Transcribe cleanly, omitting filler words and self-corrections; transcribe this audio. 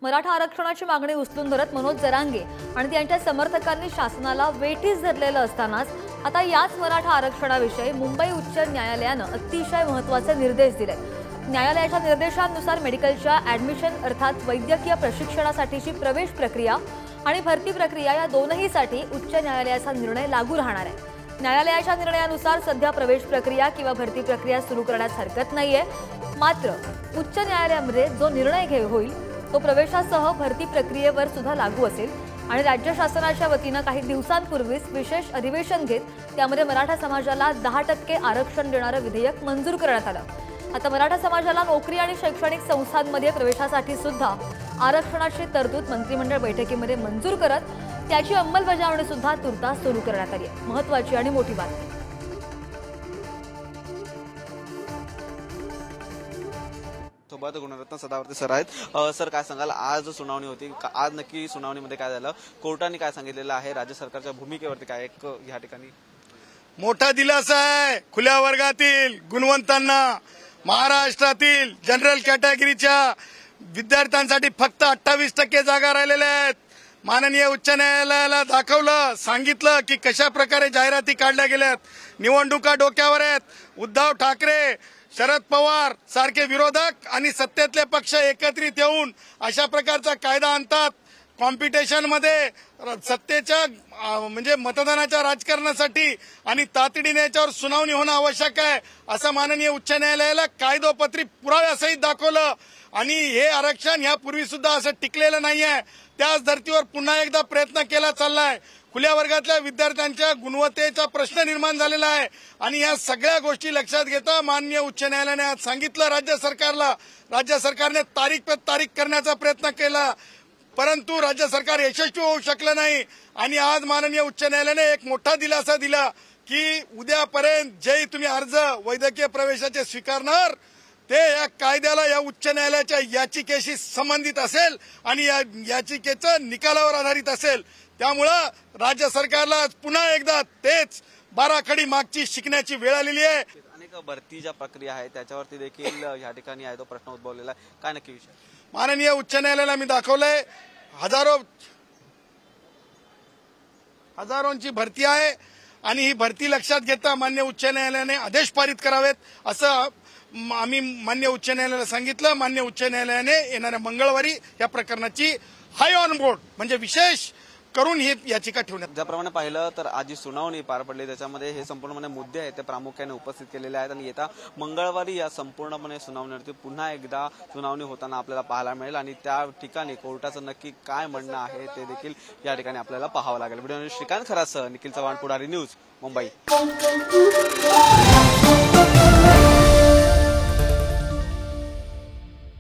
मराठा आरक्षणाची मागणी उचलून धरत मनोज जरांगे आणि त्यांच्या समर्थकांनी शासनाला वेठीस धरलेलं असतानाच आता याच मराठा आरक्षणाविषयी मुंबई उच्च न्यायालयानं अतिशय महत्त्वाचे निर्देश दिले। न्यायालयाच्या निर्देशांनुसार मेडिकलच्या ऍडमिशन अर्थात वैद्यकीय प्रशिक्षणासाठीची प्रवेश प्रक्रिया आणि भरती प्रक्रिया या दोनहीसाठी उच्च न्यायालयाचा निर्णय लागू राहणार आहे। न्यायालयाच्या निर्णयानुसार सध्या प्रवेश प्रक्रिया किंवा भरती प्रक्रिया सुरू करण्यास हरकत नाहीये, मात्र उच्च न्यायालयामध्ये जो निर्णय होईल तो प्रवेशासह भरती प्रक्रियेवर सुद्धा लागू असेल आणि राज्य शासनाच्या वतीने काही दिवसांपूर्वीच विशेष अधिवेशन घेत त्यामध्ये मराठा समाजाला 10% आरक्षण देणारं विधेयक मंजूर करण्यात आलं। आता मराठा समाजाला नोकरी आणि शैक्षणिक संस्थांमध्ये प्रवेशासाठी सुद्धा आरक्षणाची तरतूद मंत्रिमंडळ बैठकीमध्ये मंजूर करत त्याची अंमलबजावणी सुद्धा तुर्तास सुरू करण्यात आली आहे। महत्त्वाची आणि मोठी बातमी। सोबत गुणरत्न सदावर्ते सर आहेत। सर काय सांगाल, आज सुनावणी होती, आज नक्की सुनावणीमध्ये काय झालं, कोर्टाने काय सांगितलेलं आहे, राज्य सरकारच्या भूमिकेवरती काय एक या ठिकाणी मोठा दिलासा आहे खुल्या वर्गातील गुणवंतांना। महाराष्ट्रातील जनरल कॅटेगरीच्या विद्यार्थ्यांसाठी फक्त 28% जागा राहिलेल्या आहेत। माननीय उच्च न्यायालयाला दाखवलं, सांगितलं की कशा प्रकारे जाहिराती काढल्या गेल्यात, निवडणुका डोक्यावर आहेत। उद्धव ठाकरे, शरद पवार सारखे विरोधक आणि सत्तेतले पक्ष एकत्रित येऊन अशा प्रकारचा कायदा आणतात। कॉम्पिटिशन मध्ये सत्तेच्या म्हणजे मतदानाच्या राजकारणासाठी आणि तातडीने याच्यावर सुनावणी होणं आवश्यक आहे असं माननीय उच्च न्यायालयाला कायदोपत्री पुराव्यासहित दाखवलं। आणि हे आरक्षण यापूर्वी सुद्धा असं टिकलेलं नाहीये, त्याच धर्तीवर पुन्हा एकदा प्रयत्न केला चाललाय। खुल्या वर्गातल्या विद्यार्थ्यांच्या गुणवत्तेचा प्रश्न निर्माण झालेला आहे आणि या सगळ्या गोष्टी लक्षात घेता माननीय उच्च न्यायालयाने आज सांगितलं राज्य सरकारला, राज्य सरकारने तारीख पे तारीख करण्याचा प्रयत्न केला, परंतु राज्य सरकार यशस्वी होऊ शकलं नाही। आणि आज माननीय उच्च न्यायालयाने एक मोठा दिलासा दिला की उद्यापर्यंत जे तुम्ही अर्ज वैद्यकीय प्रवेशाचे स्वीकारणार ते या कायद्याला या उच्च न्यायालयाच्या याचिकेशी संबंधित असेल आणि या याचिकेचं निकालावर आधारित असेल। त्यामुळं राज्य सरकारला पुन्हा एकदा तेच 12 खडी मागची शिकण्याची वेळ आलेली आहे। अनेक भरती ज्या प्रक्रिया आहे त्याच्यावरती देखील या ठिकाणी आहे तो प्रश्न उद्भवलेला आहे, काय नक्की विषय? माननीय उच्च न्यायालयाला मी दाखवलंय, हजारोंची भरती आहे आणि ही भरती लक्षात घेता मान्य उच्च न्यायालयाने आदेश पारित करावेत असं आम्ही मान्य उच्च न्यायालयाला सांगितलं। मान्य उच्च न्यायालयाने येणाऱ्या मंगळवारी या प्रकरणाची हाय ऑन बोर्ड म्हणजे विशेष करून ही याचिका ठेवण्यात। ज्याप्रमाणे पाहिलं तर आज जी सुनावणी पार पडली त्याच्यामध्ये हे संपूर्णपणे मुद्दे आहेत ते प्रामुख्याने उपस्थित केलेले आहेत आणि येत्या मंगळवारी या संपूर्णपणे सुनावणीवरती पुन्हा एकदा सुनावणी होताना आपल्याला पाहायला मिळेल आणि त्या ठिकाणी कोर्टाचं नक्की काय म्हणणं आहे ते देखील या ठिकाणी आपल्याला पाहावं लागेल। व्हिडिओ श्रीकांत खरासह निखिल चव्हाण, पुढारी न्यूज, मुंबई।